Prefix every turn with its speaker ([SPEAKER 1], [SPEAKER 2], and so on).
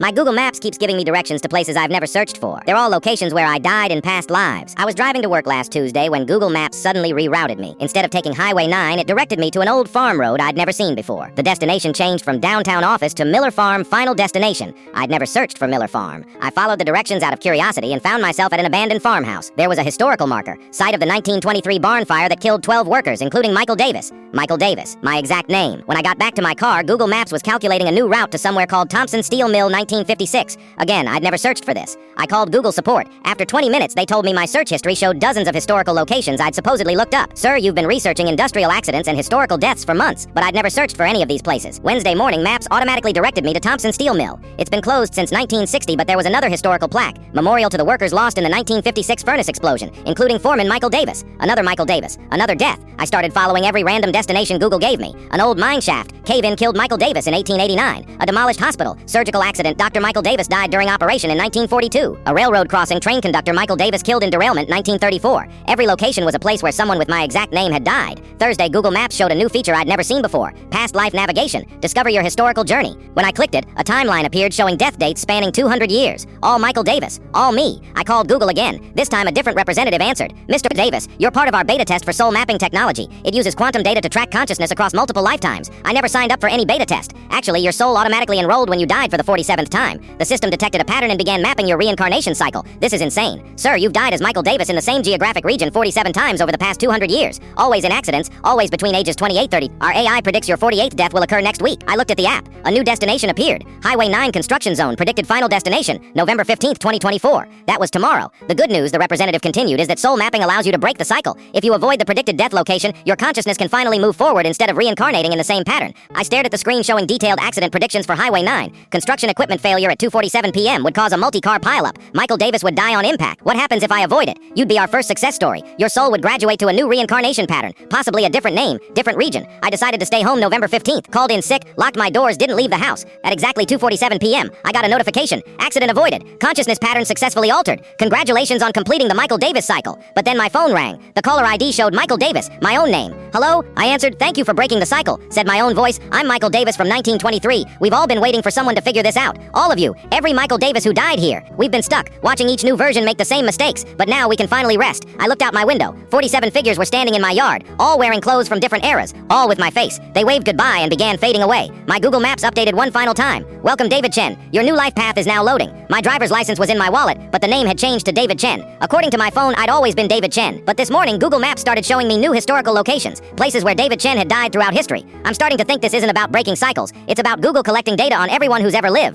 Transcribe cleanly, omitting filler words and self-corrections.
[SPEAKER 1] My Google Maps keeps giving me directions to places I've never searched for. They're all locations where I died in past lives. I was driving to work last Tuesday when Google Maps suddenly rerouted me. Instead of taking Highway 9, it directed me to an old farm road I'd never seen before. The destination changed from downtown office to Miller Farm Final Destination. I'd never searched for Miller Farm. I followed the directions out of curiosity and found myself at an abandoned farmhouse. There was a historical marker, site of the 1923 barn fire that killed 12 workers, including Michael Davis. Michael Davis, my exact name. When I got back to my car, Google Maps was calculating a new route to somewhere called Thompson Steel Mill 1956. Again, I'd never searched for this. I called Google support. After 20 minutes, they told me my search history showed dozens of historical locations I'd supposedly looked up. Sir, you've been researching industrial accidents and historical deaths for months, but I'd never searched for any of these places. Wednesday morning, Maps automatically directed me to Thompson Steel Mill. It's been closed since 1960, but there was another historical plaque, memorial to the workers lost in the 1956 furnace explosion, including foreman Michael Davis. Another Michael Davis. Another death. I started following every random destination Google gave me. An old mine shaft. Cave-in killed Michael Davis in 1889. A demolished hospital. Surgical accident. Dr. Michael Davis died during operation in 1942. A railroad crossing. Train conductor Michael Davis killed in derailment 1934. Every location was a place where someone with my exact name had died. Thursday, Google Maps showed a new feature I'd never seen before. Past life navigation. Discover your historical journey. When I clicked it, a timeline appeared showing death dates spanning 200 years. All Michael Davis. All me. I called Google again. This time a different representative answered. Mr. Davis, you're part of our beta test for soul mapping technology. It uses quantum data to track consciousness across multiple lifetimes. I never signed up for any beta test. Actually, your soul automatically enrolled when you died for the 47th time. The system detected a pattern and began mapping your reincarnation cycle. This is insane. Sir, you've died as Michael Davis in the same geographic region 47 times over the past 200 years. Always in accidents, always between ages 28-30. Our AI predicts your 48th death will occur next week. I looked at the app. A new destination appeared. Highway 9 construction zone predicted final destination, November 15th, 2024. That was tomorrow. The good news, the representative continued, is that soul mapping allows you to break the cycle. If you avoid the predicted death location, your consciousness can finally move forward instead of reincarnating in the same pattern. I stared at the screen showing detailed accident predictions for Highway 9. Construction equipment failure at 2:47 p.m. would cause a multi-car pileup. Michael Davis would die on impact. What happens if I avoid it? You'd be our first success story. Your soul would graduate to a new reincarnation pattern, possibly a different name, different region. I decided to stay home November 15th, called in sick, locked my doors, didn't leave the house. At exactly 2:47 p.m., I got a notification. Accident avoided. Consciousness pattern successfully altered. Congratulations on completing the Michael Davis cycle. But then my phone rang. The caller ID showed Michael Davis, my own name. Hello? I answered, thank you for breaking the cycle, said my own voice. I'm Michael Davis from 1923. We've all been waiting for someone to figure this out. All of you. Every Michael Davis who died here. We've been stuck, watching each new version make the same mistakes. But now we can finally rest. I looked out my window. 47 figures were standing in my yard, all wearing clothes from different eras, all with my face. They waved goodbye and began fading away. My Google Maps updated one final time. Welcome, David Chen. Your new life path is now loading. My driver's license was in my wallet, but the name had changed to David Chen. According to my phone, I'd always been David Chen. But this morning, Google Maps started showing me new historical locations, places where David Chen had died throughout history. I'm starting to think this isn't about breaking cycles. It's about Google collecting data on everyone who's ever lived.